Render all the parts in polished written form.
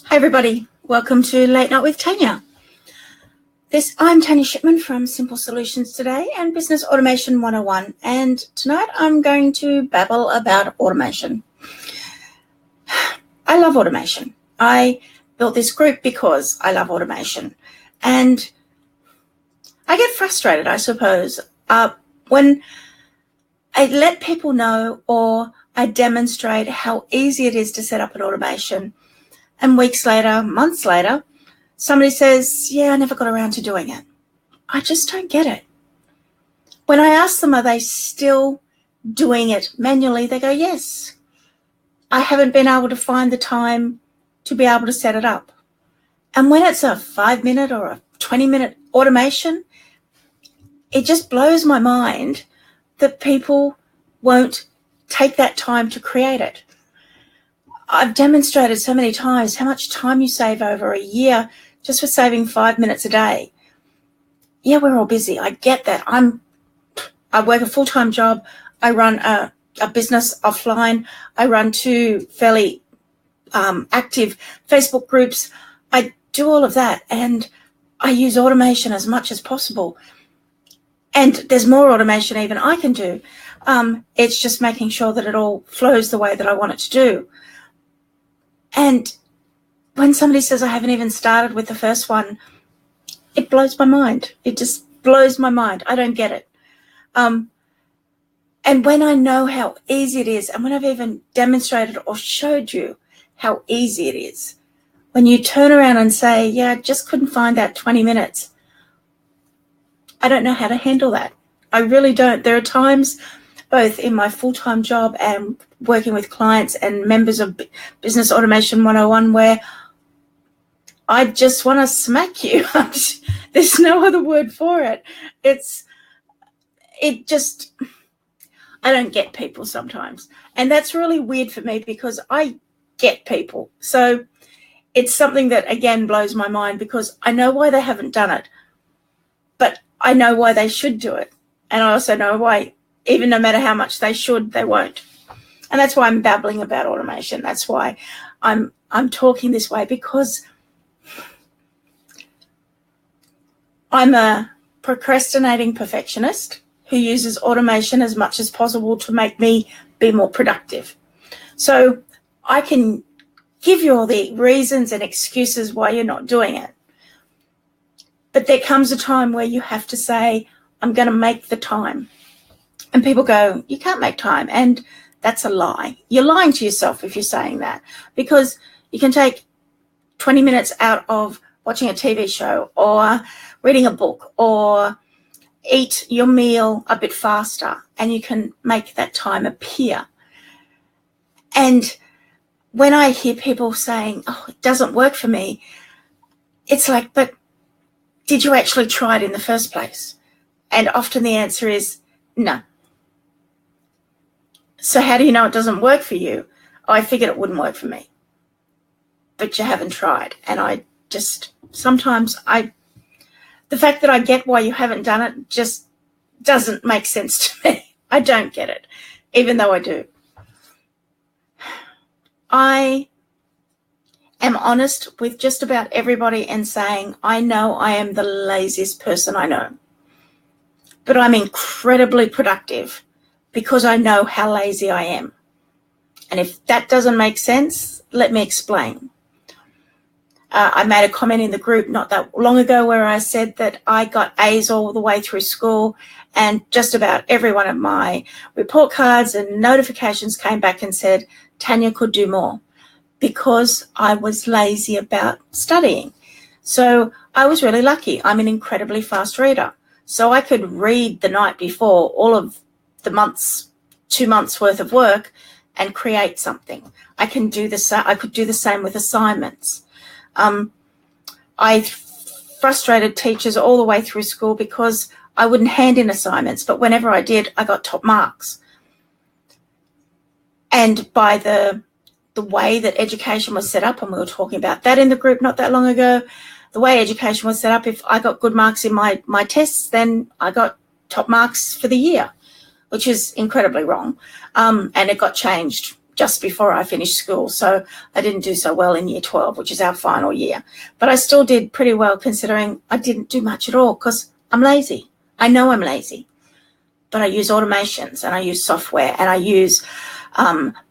Hi everybody, welcome to Late Night with Tania. I'm Tania Shipman from Simple Solutions Today and Business Automation 101, and tonight I'm going to babble about automation. I love automation. I built this group because I love automation, and I get frustrated, I suppose, when I let people know or I demonstrate how easy it is to set up an automation, and weeks later, months later, somebody says, yeah, I never got around to doing it. I just don't get it. When I ask them, are they still doing it manually? They go, yes. I haven't been able to find the time to be able to set it up. And when it's a 5-minute or a 20-minute automation, it just blows my mind that people won't take that time to create it. I've demonstrated so many times how much time you save over a year just for saving 5 minutes a day. Yeah, we're all busy. I get that. I work a full-time job. I run a business offline. I run 2 fairly active Facebook groups. I do all of that, and I use automation as much as possible. And there's more automation even I can do. It's just making sure that it all flows the way that I want it to do. And when somebody says I haven't even started with the first one, it blows my mind. It just blows my mind. I don't get it. And when I know how easy it is, and when I've even demonstrated or showed you how easy it is, when you turn around and say, yeah, I just couldn't find that 20 minutes, I don't know how to handle that. I really don't. There are times, both in my full-time job and working with clients and members of Business Automation 101, where I just want to smack you. There's no other word for it. I don't get people sometimes. And that's really weird for me because I get people. So it's something that, again, blows my mind because I know why they haven't done it, but I know why they should do it. And I also know why, even no matter how much they should, they won't. And that's why I'm babbling about automation. That's why I'm talking this way, because I'm a procrastinating perfectionist who uses automation as much as possible to make me be more productive. So I can give you all the reasons and excuses why you're not doing it. But there comes a time where you have to say, I'm going to make the time. And people go, you can't make time. And that's a lie. You're lying to yourself if you're saying that, because you can take 20 minutes out of watching a TV show or reading a book or eat your meal a bit faster, and you can make that time appear. And when I hear people saying, oh, it doesn't work for me, it's like, but did you actually try it in the first place? And often the answer is no. So how do you know it doesn't work for you? Oh, I figured it wouldn't work for me. But you haven't tried. And I just, sometimes the fact that I get why you haven't done it just doesn't make sense to me. I don't get it, even though I do. I am honest with just about everybody and saying, I know I am the laziest person I know, but I'm incredibly productive because I know how lazy I am. And if that doesn't make sense, let me explain. I made a comment in the group not that long ago where I said that I got A's all the way through school, and just about every one of my report cards and notifications came back and said Tania could do more, because I was lazy about studying. So I was really lucky. I'm an incredibly fast reader. So I could read the night before all of the 2 months worth of work and create something. I could do the same with assignments. I frustrated teachers all the way through school because I wouldn't hand in assignments, but whenever I did, I got top marks. And by the way that education was set up, and we were talking about that in the group not that long ago, the way education was set up, if I got good marks in my tests, then I got top marks for the year, which is incredibly wrong. And it got changed just before I finished school. So I didn't do so well in year 12, which is our final year. But I still did pretty well considering I didn't do much at all because I'm lazy. I know I'm lazy. But I use automations and I use software and I use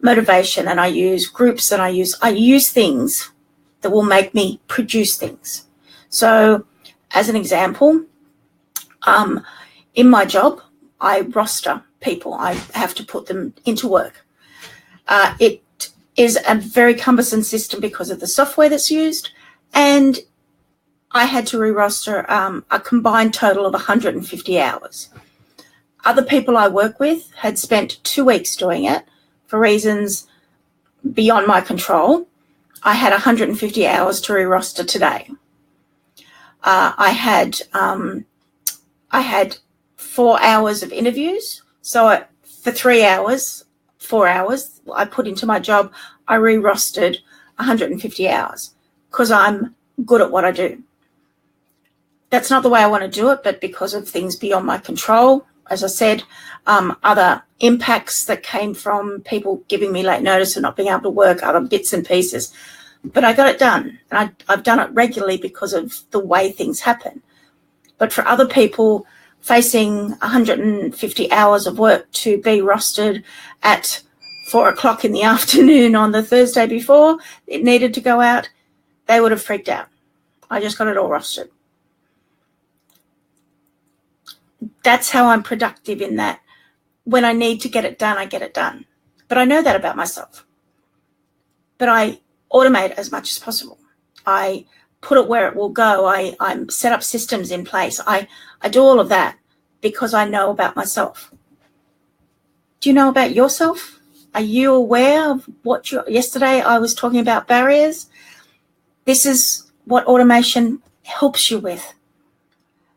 motivation and I use groups and I use things that will make me produce things. So as an example, in my job, I roster people. I have to put them into work. It is a very cumbersome system because of the software that's used, and I had to re-roster a combined total of 150 hours. Other people I work with had spent 2 weeks doing it for reasons beyond my control. I had 150 hours to re-roster today. I had 4 hours of interviews. So for 4 hours, I put into my job, I re-rostered 150 hours because I'm good at what I do. That's not the way I want to do it, but because of things beyond my control, as I said, other impacts that came from people giving me late notice and not being able to work, other bits and pieces. But I got it done, and I've done it regularly because of the way things happen. But for other people facing 150 hours of work to be rostered at 4 o'clock in the afternoon on the Thursday before it needed to go out, they would have freaked out. I just got it all rostered. That's how I'm productive, in that when I need to get it done, I get it done. But I know that about myself. But I automate as much as possible. I put it where it will go. I set up systems in place. I do all of that because I know about myself. Do you know about yourself? Are you aware of what yesterday I was talking about barriers? This is what automation helps you with.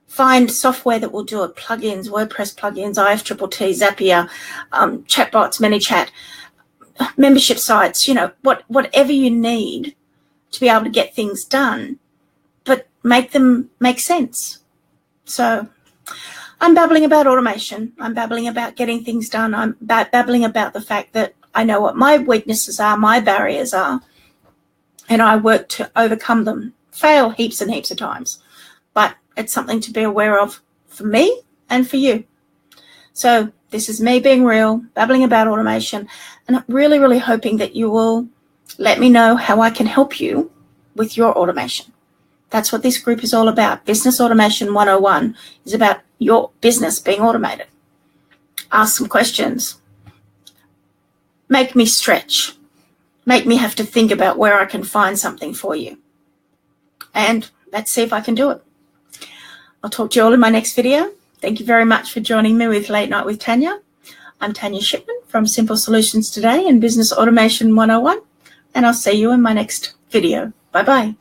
Find software that will do it. Plugins, WordPress plugins, IFTTT, Zapier, chatbots, ManyChat, membership sites, whatever you need to be able to get things done, but make them make sense. So I'm babbling about automation. I'm babbling about getting things done. I'm babbling about the fact that I know what my weaknesses are, my barriers are, and I work to overcome them. Fail heaps and heaps of times, but it's something to be aware of for me and for you. So this is me being real, babbling about automation, and I'm really, really hoping that you will let me know how I can help you with your automation. That's what this group is all about. Business Automation 101 is about your business being automated. Ask some questions. Make me stretch. Make me have to think about where I can find something for you. And let's see if I can do it. I'll talk to you all in my next video. Thank you very much for joining me with Late Night with Tania. I'm Tania Shipman from Simple Solutions Today and Business Automation 101, and I'll see you in my next video. Bye-bye.